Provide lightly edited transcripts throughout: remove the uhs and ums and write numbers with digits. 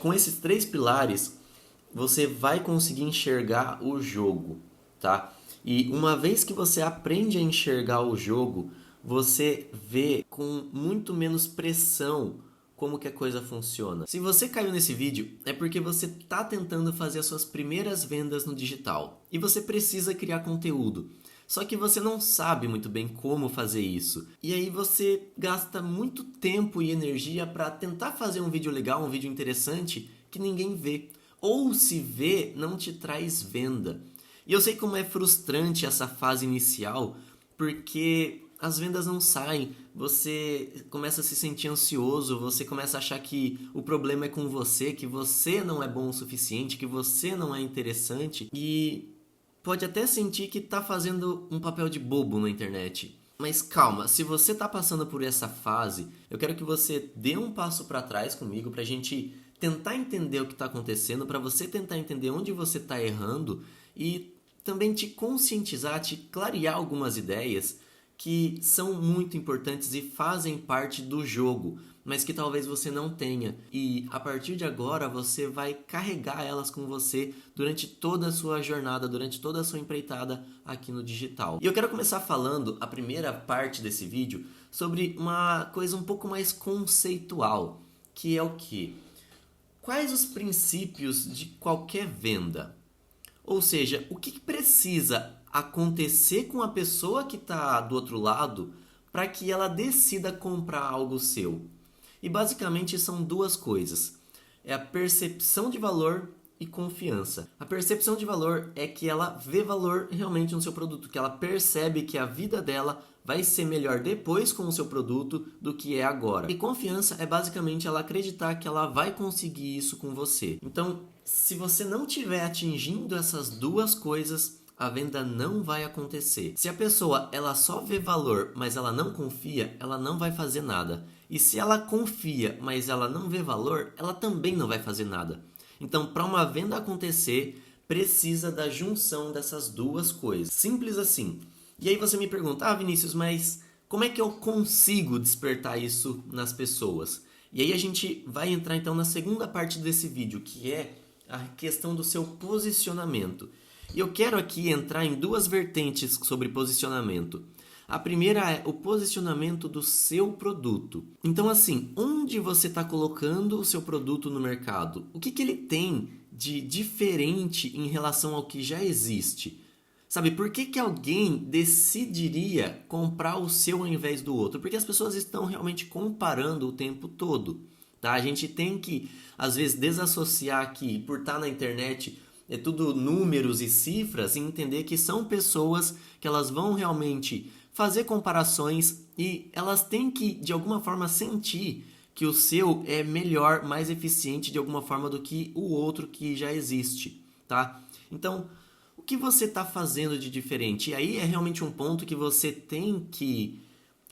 Com esses três pilares, você vai conseguir enxergar o jogo, tá? E uma vez que você aprende a enxergar o jogo, você vê com muito menos pressão como que a coisa funciona. Se você caiu nesse vídeo, é porque você está tentando fazer as suas primeiras vendas no digital e você precisa criar conteúdo. Só que você não sabe muito bem como fazer isso. E aí você gasta muito tempo e energia para tentar fazer um vídeo legal, um vídeo interessante que ninguém vê. Ou se vê, não te traz venda. E eu sei como é frustrante essa fase inicial, porque as vendas não saem, você começa a se sentir ansioso, você começa a achar que o problema é com você, que você não é bom o suficiente, que você não é interessante e pode até sentir que está fazendo um papel de bobo na internet. Mas calma, se você está passando por essa fase, eu quero que você dê um passo para trás comigo para a gente tentar entender o que está acontecendo, para você tentar entender onde você está errando e também te conscientizar, te clarear algumas ideias que são muito importantes e fazem parte do jogo, mas que talvez você não tenha. E a partir de agora você vai carregar elas com você durante toda a sua jornada, durante toda a sua empreitada aqui no digital. E eu quero começar falando a primeira parte desse vídeo sobre uma coisa um pouco mais conceitual, que é o que? Quais os princípios de qualquer venda? Ou seja, o que precisa acontecer com a pessoa que está do outro lado para que ela decida comprar algo seu? E basicamente são duas coisas. É a percepção de valor e confiança. A percepção de valor é que ela vê valor realmente no seu produto, que ela percebe que a vida dela vai ser melhor depois com o seu produto do que é agora. E confiança é basicamente ela acreditar que ela vai conseguir isso com você. Então, se você não estiver atingindo essas duas coisas, a venda não vai acontecer. Se a pessoa ela só vê valor, mas ela não confia, ela não vai fazer nada. E se ela confia, mas ela não vê valor, ela também não vai fazer nada. Então, para uma venda acontecer, precisa da junção dessas duas coisas. Simples assim. E aí você me pergunta, Vinícius, mas como é que eu consigo despertar isso nas pessoas? E aí a gente vai entrar então na segunda parte desse vídeo, que é a questão do seu posicionamento. E eu quero aqui entrar em duas vertentes sobre posicionamento. A primeira é o posicionamento do seu produto. Então assim, onde você está colocando o seu produto no mercado? O que ele tem de diferente em relação ao que já existe? Sabe, por que alguém decidiria comprar o seu ao invés do outro? Porque as pessoas estão realmente comparando o tempo todo. Tá? A gente tem que, às vezes, desassociar que por estar na internet é tudo números e cifras e entender que são pessoas que elas vão realmente fazer comparações e elas têm que, de alguma forma, sentir que o seu é melhor, mais eficiente de alguma forma do que o outro que já existe, tá? Então, o que você está fazendo de diferente? E aí é realmente um ponto que você tem que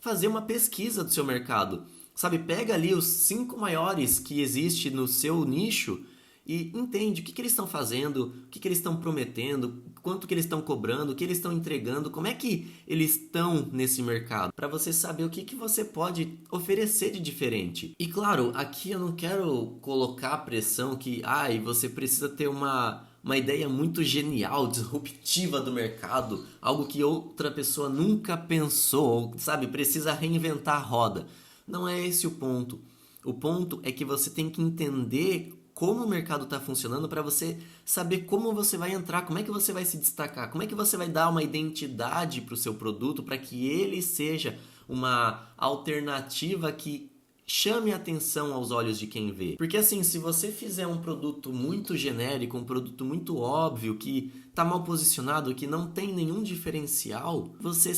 fazer uma pesquisa do seu mercado. Sabe, pega ali os 5 maiores que existe no seu nicho e entende o que eles estão fazendo, o que eles estão prometendo, quanto que eles estão cobrando, o que eles estão entregando, como é que eles estão nesse mercado, para você saber o que você pode oferecer de diferente. E claro, aqui eu não quero colocar a pressão que você precisa ter uma ideia muito genial, disruptiva do mercado, algo que outra pessoa nunca pensou, sabe? Precisa reinventar a roda. Não é esse o ponto. O ponto é que você tem que entender como o mercado está funcionando para você saber como você vai entrar, como é que você vai se destacar, como é que você vai dar uma identidade para o seu produto para que ele seja uma alternativa que chame a atenção aos olhos de quem vê. Porque assim, se você fizer um produto muito genérico, um produto muito óbvio, que está mal posicionado, que não tem nenhum diferencial, você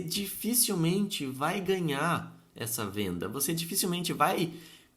dificilmente vai ganhar essa venda. Você dificilmente vai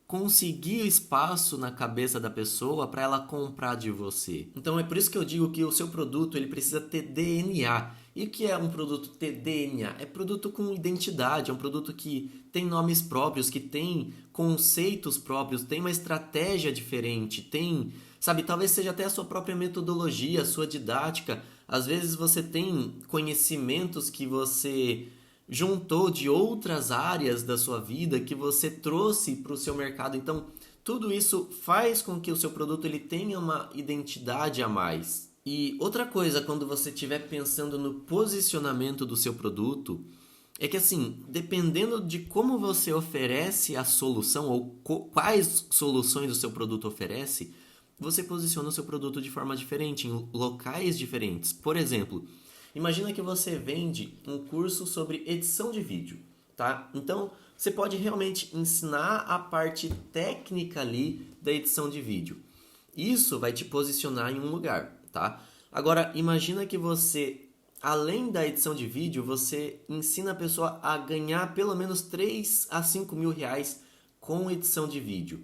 conseguir espaço na cabeça da pessoa para ela comprar de você. Então é por isso que eu digo que o seu produto ele precisa ter DNA. E o que é um produto ter DNA? É produto com identidade, é um produto que tem nomes próprios, que tem conceitos próprios, tem uma estratégia diferente, tem, sabe, talvez seja até a sua própria metodologia, a sua didática. Às vezes você tem conhecimentos que você juntou de outras áreas da sua vida que você trouxe para o seu mercado. Então, Tudo isso faz com que o seu produto ele tenha uma identidade a mais. E outra coisa, quando você estiver pensando no posicionamento do seu produto, é que assim, dependendo de como você oferece a solução ou quais soluções o seu produto oferece, você posiciona o seu produto de forma diferente, em locais diferentes. Por exemplo, imagina que você vende um curso sobre edição de vídeo, tá? Então, você pode realmente ensinar a parte técnica ali da edição de vídeo. Isso vai te posicionar em um lugar, tá? Agora, imagina que você, além da edição de vídeo, você ensina a pessoa a ganhar pelo menos 3 a 5 mil reais com edição de vídeo.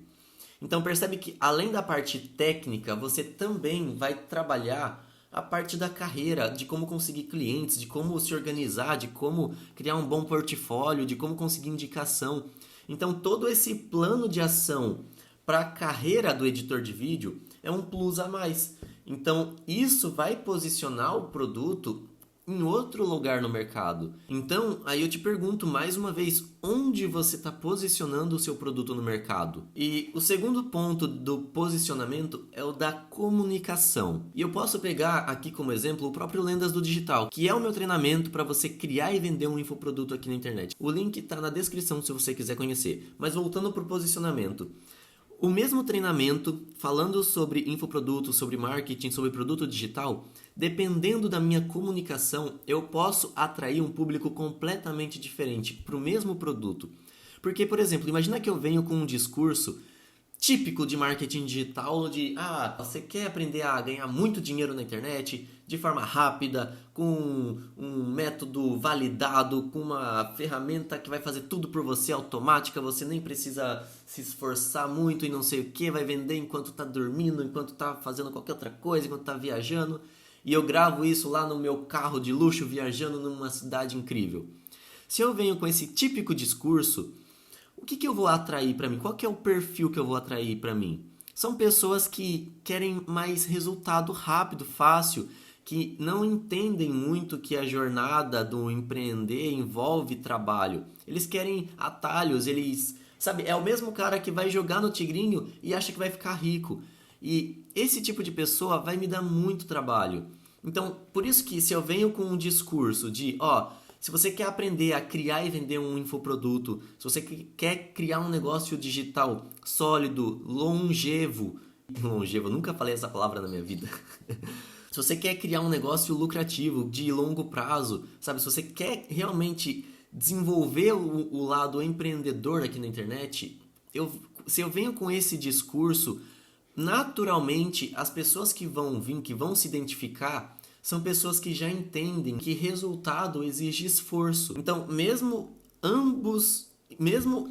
Então percebe que além da parte técnica, você também vai trabalhar a parte da carreira, de como conseguir clientes, de como se organizar, de como criar um bom portfólio, de como conseguir indicação. Então todo esse plano de ação para a carreira do editor de vídeo é um plus a mais. Então isso vai posicionar o produto em outro lugar no mercado. Então, aí eu te pergunto mais uma vez, onde você está posicionando o seu produto no mercado? E o segundo ponto do posicionamento é o da comunicação. E eu posso pegar aqui como exemplo o próprio Lendas do Digital, que é o meu treinamento para você criar e vender um infoproduto aqui na internet. O link está na descrição se você quiser conhecer. Mas voltando para o posicionamento. O mesmo treinamento, falando sobre infoprodutos, sobre marketing, sobre produto digital, dependendo da minha comunicação, eu posso atrair um público completamente diferente para o mesmo produto. Porque, por exemplo, imagina que eu venho com um discurso típico de marketing digital de você quer aprender a ganhar muito dinheiro na internet de forma rápida, com um método validado, com uma ferramenta que vai fazer tudo por você, automática, você nem precisa se esforçar muito e não sei o que, vai vender enquanto tá dormindo, enquanto tá fazendo qualquer outra coisa, enquanto tá viajando, e eu gravo isso lá no meu carro de luxo viajando numa cidade incrível. Se eu venho com esse típico discurso, o que eu vou atrair para mim? Qual que é o perfil que eu vou atrair para mim? São pessoas que querem mais resultado rápido, fácil, que não entendem muito que a jornada do empreender envolve trabalho. Eles querem atalhos, sabe, é o mesmo cara que vai jogar no tigrinho e acha que vai ficar rico. E esse tipo de pessoa vai me dar muito trabalho. Então, por isso que se eu venho com um discurso de, se você quer aprender a criar e vender um infoproduto, se você quer criar um negócio digital sólido, longevo, nunca falei essa palavra na minha vida. Se você quer criar um negócio lucrativo, de longo prazo, sabe? Se você quer realmente desenvolver o lado empreendedor aqui na internet, se eu venho com esse discurso, naturalmente as pessoas que vão vir, que vão se identificar, são pessoas que já entendem que resultado exige esforço. Então, mesmo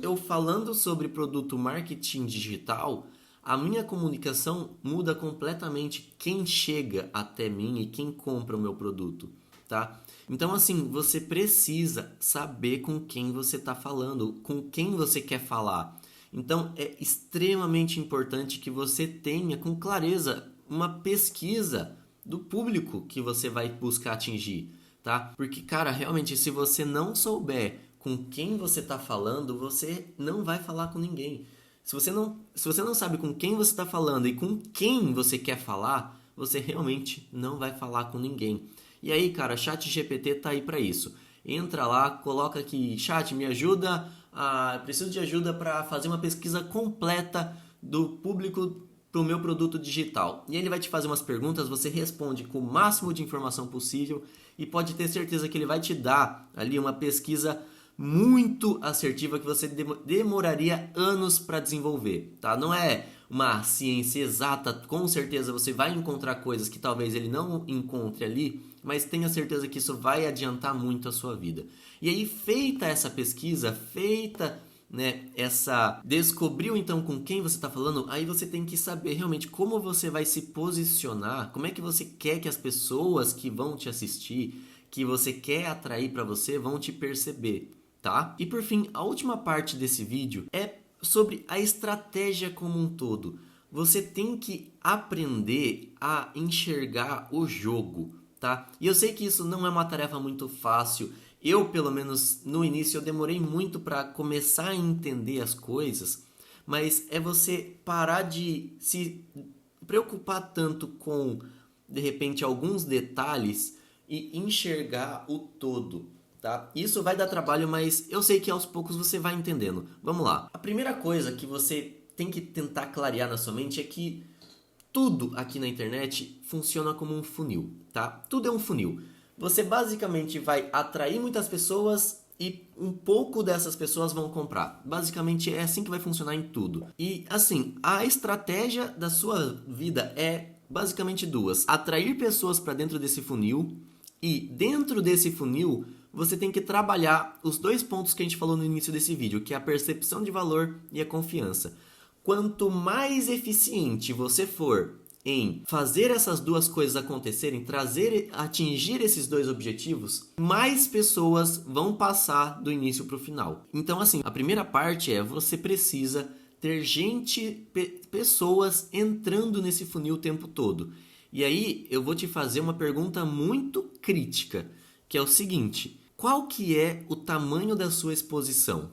eu falando sobre produto marketing digital, a minha comunicação muda completamente quem chega até mim e quem compra o meu produto, tá? Então, assim, você precisa saber com quem você está falando, com quem você quer falar. Então, é extremamente importante que você tenha com clareza uma pesquisa do público que você vai buscar atingir, tá? Porque, cara, realmente, se você não souber com quem você está falando, você não vai falar com ninguém. Se você não sabe com quem você está falando e com quem você quer falar, você realmente não vai falar com ninguém. E aí, cara, ChatGPT tá aí para isso. Entra lá, coloca aqui, chat, me ajuda, preciso de ajuda para fazer uma pesquisa completa do público para o meu produto digital. E ele vai te fazer umas perguntas, você responde com o máximo de informação possível e pode ter certeza que ele vai te dar ali uma pesquisa muito assertiva que você demoraria anos para desenvolver, tá? Não é uma ciência exata, com certeza você vai encontrar coisas que talvez ele não encontre ali, mas tenha certeza que isso vai adiantar muito a sua vida. E aí, feita essa pesquisa, descobriu então com quem você está falando, aí você tem que saber realmente como você vai se posicionar, como é que você quer que as pessoas que vão te assistir, que você quer atrair para você, vão te perceber, tá? E por fim, a última parte desse vídeo é sobre a estratégia como um todo. Você tem que aprender a enxergar o jogo, tá? E eu sei que isso não é uma tarefa muito fácil. Eu, pelo menos no início, eu demorei muito para começar a entender as coisas, mas é você parar de se preocupar tanto com, de repente, alguns detalhes e enxergar o todo, tá? Isso vai dar trabalho, mas eu sei que aos poucos você vai entendendo. Vamos lá. A primeira coisa que você tem que tentar clarear na sua mente é que tudo aqui na internet funciona como um funil, tá? Tudo é um funil. Você basicamente vai atrair muitas pessoas e um pouco dessas pessoas vão comprar. Basicamente é assim que vai funcionar em tudo. E assim, a estratégia da sua vida é basicamente duas: atrair pessoas para dentro desse funil, e dentro desse funil você tem que trabalhar os dois pontos que a gente falou no início desse vídeo, que é a percepção de valor e a confiança. Quanto mais eficiente você for em fazer essas duas coisas acontecerem, atingir esses dois objetivos, mais pessoas vão passar do início para o final. Então, assim, a primeira parte é você precisa ter pessoas entrando nesse funil o tempo todo. E aí eu vou te fazer uma pergunta muito crítica, que é o seguinte: qual que é o tamanho da sua exposição?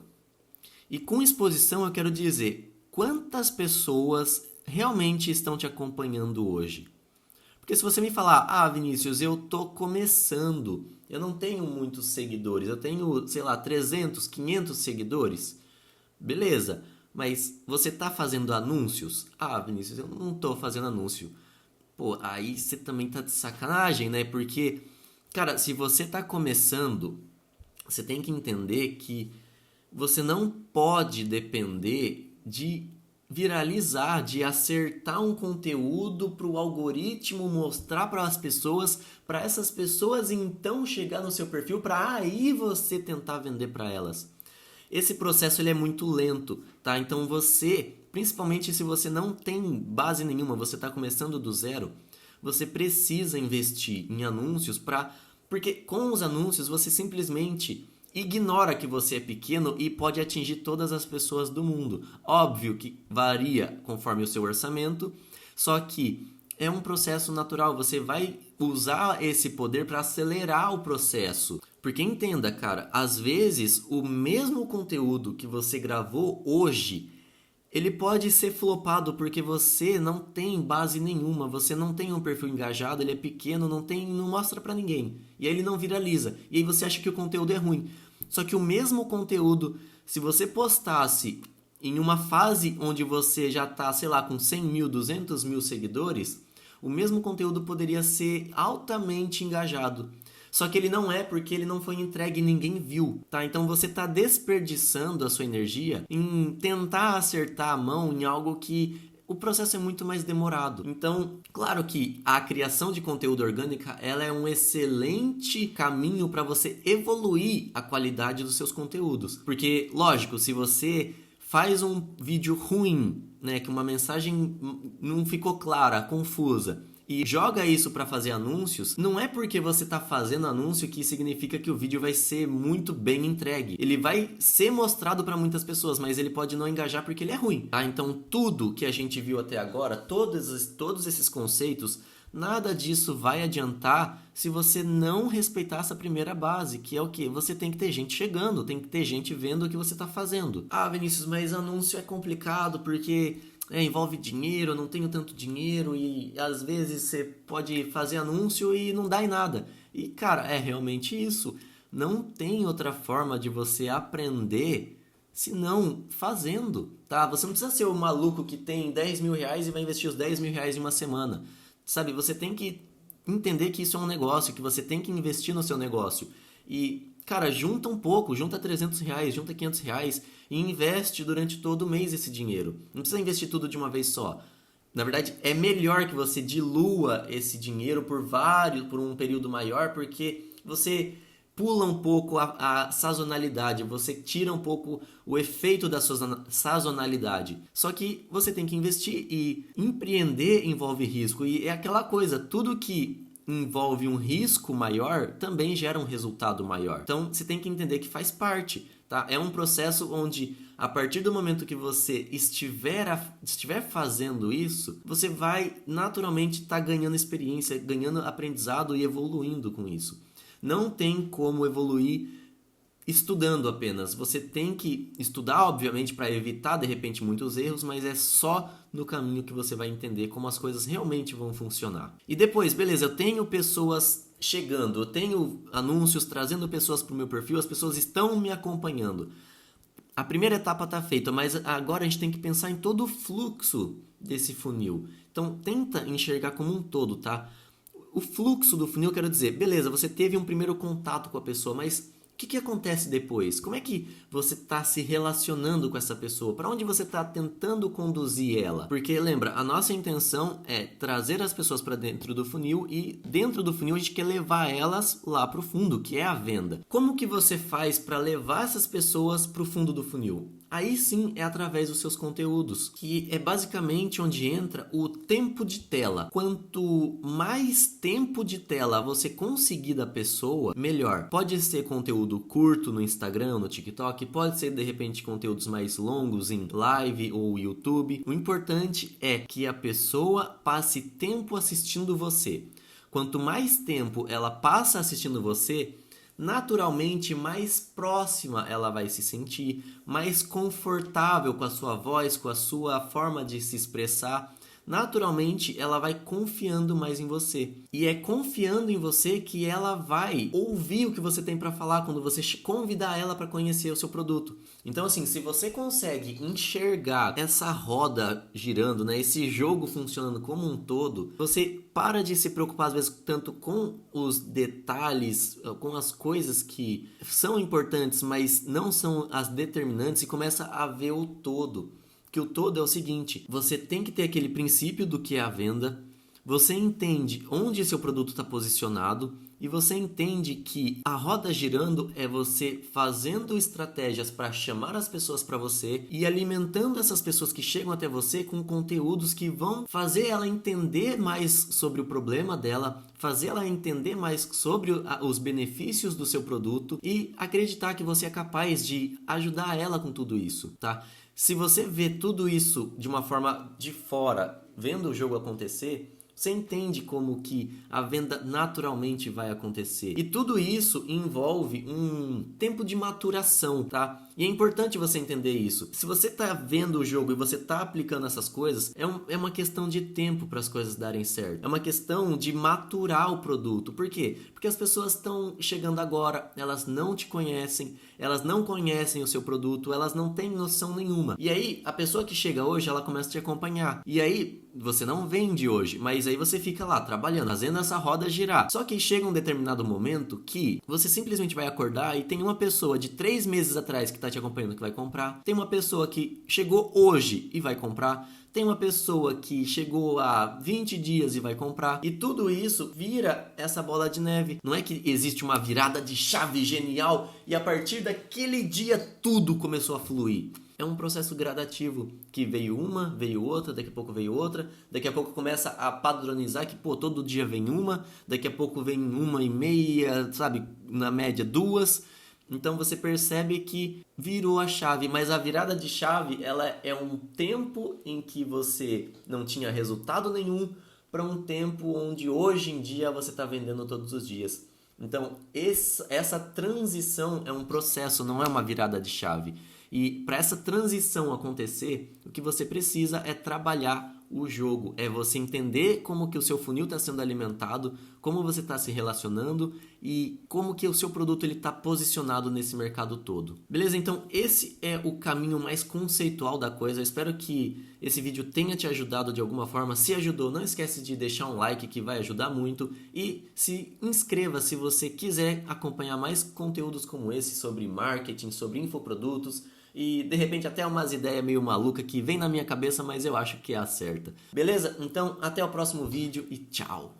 E com exposição eu quero dizer quantas pessoas realmente estão te acompanhando hoje. Porque se você me falar, Vinícius, eu tô começando, eu não tenho muitos seguidores, eu tenho, sei lá, 300, 500 seguidores, beleza, mas você tá fazendo anúncios? Vinícius, eu não tô fazendo anúncio. Pô, aí você também tá de sacanagem, né? Porque, cara, se você tá começando, você tem que entender que você não pode depender de viralizar, de acertar um conteúdo para o algoritmo mostrar para as pessoas, para essas pessoas então chegar no seu perfil para aí você tentar vender para elas. Esse processo ele é muito lento, tá? Então você, principalmente se você não tem base nenhuma, você está começando do zero, você precisa investir em anúncios porque com os anúncios você simplesmente ignora que você é pequeno e pode atingir todas as pessoas do mundo. Óbvio que varia conforme o seu orçamento, só que é um processo natural. Você vai usar esse poder para acelerar o processo. Porque entenda, cara, às vezes o mesmo conteúdo que você gravou hoje, ele pode ser flopado porque você não tem base nenhuma, você não tem um perfil engajado, ele é pequeno, não mostra pra ninguém. E aí ele não viraliza. E aí você acha que o conteúdo é ruim. Só que o mesmo conteúdo, se você postasse em uma fase onde você já tá, sei lá, com 100 mil, 200 mil seguidores, o mesmo conteúdo poderia ser altamente engajado. Só que ele não é, porque ele não foi entregue e ninguém viu, tá? Então você tá desperdiçando a sua energia em tentar acertar a mão em algo que o processo é muito mais demorado. Então, claro que a criação de conteúdo orgânica, ela é um excelente caminho para você evoluir a qualidade dos seus conteúdos. Porque, lógico, se você faz um vídeo ruim, né, que uma mensagem não ficou clara, confusa, e joga isso para fazer anúncios, não é porque você está fazendo anúncio que significa que o vídeo vai ser muito bem entregue. Ele vai ser mostrado para muitas pessoas, mas ele pode não engajar porque ele é ruim, tá? Então tudo que a gente viu até agora, todos esses conceitos, nada disso vai adiantar se você não respeitar essa primeira base, que é o quê? Você tem que ter gente chegando, tem que ter gente vendo o que você está fazendo. Vinícius, mas anúncio é complicado porque envolve dinheiro, eu não tenho tanto dinheiro e às vezes você pode fazer anúncio e não dá em nada. E cara, é realmente isso. Não tem outra forma de você aprender senão fazendo, tá? Você não precisa ser o maluco que tem 10 mil reais e vai investir os 10 mil reais em uma semana. Sabe, você tem que entender que isso é um negócio, que você tem que investir no seu negócio. E, cara, junta um pouco, junta 300 reais, junta 500 reais e investe durante todo o mês esse dinheiro. Não precisa investir tudo de uma vez só. Na verdade, é melhor que você dilua esse dinheiro por um período maior, porque você pula um pouco a sazonalidade, você tira um pouco o efeito da sazonalidade. Só que você tem que investir, e empreender envolve risco. E é aquela coisa, tudo que envolve um risco maior também gera um resultado maior. Então você tem que entender que faz parte, tá? É um processo onde, a partir do momento que você estiver fazendo isso, você vai naturalmente estar ganhando experiência, ganhando aprendizado e evoluindo com isso. Não tem como evoluir estudando apenas. Você tem que estudar, obviamente, para evitar de repente muitos erros, mas é só no caminho que você vai entender como as coisas realmente vão funcionar. E depois, beleza, eu tenho pessoas chegando, eu tenho anúncios trazendo pessoas para o meu perfil, as pessoas estão me acompanhando. A primeira etapa está feita, mas agora a gente tem que pensar em todo o fluxo desse funil. Então, tenta enxergar como um todo, tá? O fluxo do funil, eu quero dizer, beleza, você teve um primeiro contato com a pessoa, mas o que acontece depois? Como é que você está se relacionando com essa pessoa? Para onde você está tentando conduzir ela? Porque lembra, a nossa intenção é trazer as pessoas para dentro do funil e dentro do funil a gente quer levar elas lá para o fundo, que é a venda. Como que você faz para levar essas pessoas para o fundo do funil? Aí sim é através dos seus conteúdos, que é basicamente onde entra o tempo de tela. Quanto mais tempo de tela você conseguir da pessoa, melhor. Pode ser conteúdo curto no Instagram, no TikTok, pode ser de repente conteúdos mais longos em live ou YouTube. O importante é que a pessoa passe tempo assistindo você. Quanto mais tempo ela passa assistindo você, naturalmente mais próxima ela vai se sentir, mais confortável com a sua voz, com a sua forma de se expressar. Naturalmente ela vai confiando mais em você. E é confiando em você que ela vai ouvir o que você tem para falar quando você convidar ela para conhecer o seu produto. Então assim, se você consegue enxergar essa roda girando, né, esse jogo funcionando como um todo, você para de se preocupar às vezes tanto com os detalhes, com as coisas que são importantes, mas não são as determinantes e começa a ver o todo. Que o todo é o seguinte, você tem que ter aquele princípio do que é a venda, você entende onde seu produto está posicionado e você entende que a roda girando é você fazendo estratégias para chamar as pessoas para você e alimentando essas pessoas que chegam até você com conteúdos que vão fazer ela entender mais sobre o problema dela, fazer ela entender mais sobre os benefícios do seu produto e acreditar que você é capaz de ajudar ela com tudo isso, tá? Se você vê tudo isso de uma forma de fora, vendo o jogo acontecer, você entende como que a venda naturalmente vai acontecer. E tudo isso envolve um tempo de maturação, tá? E é importante você entender isso. Se você está vendo o jogo e você está aplicando essas coisas, é uma questão de tempo para as coisas darem certo. É uma questão de maturar o produto. Por quê? Porque as pessoas estão chegando agora, elas não te conhecem, elas não conhecem o seu produto, elas não têm noção nenhuma. E aí, a pessoa que chega hoje, ela começa a te acompanhar. E aí, você não vende hoje, mas aí você fica lá trabalhando, fazendo essa roda girar. Só que chega um determinado momento que você simplesmente vai acordar e tem uma pessoa de 3 meses atrás que está te acompanhando que vai comprar, tem uma pessoa que chegou hoje e vai comprar, tem uma pessoa que chegou há 20 dias e vai comprar, e tudo isso vira essa bola de neve. Não é que existe uma virada de chave genial e a partir daquele dia tudo começou a fluir. É um processo gradativo, que veio uma, veio outra, daqui a pouco veio outra, daqui a pouco começa a padronizar que, todo dia vem uma, daqui a pouco vem 1,5, sabe, na média 2. Então você percebe que virou a chave, mas a virada de chave, ela é um tempo em que você não tinha resultado nenhum para um tempo onde hoje em dia você está vendendo todos os dias. Então essa transição é um processo, não é uma virada de chave. E para essa transição acontecer, o que você precisa é trabalhar o jogo, é você entender como que o seu funil está sendo alimentado, como você está se relacionando e como que o seu produto está posicionado nesse mercado todo. Beleza? Então esse é o caminho mais conceitual da coisa. Eu espero que esse vídeo tenha te ajudado de alguma forma. Se ajudou, não esquece de deixar um like que vai ajudar muito e se inscreva se você quiser acompanhar mais conteúdos como esse sobre marketing, sobre infoprodutos, e de repente até umas ideias meio malucas que vem na minha cabeça, mas eu acho que é a certa. Beleza? Então até o próximo vídeo e tchau!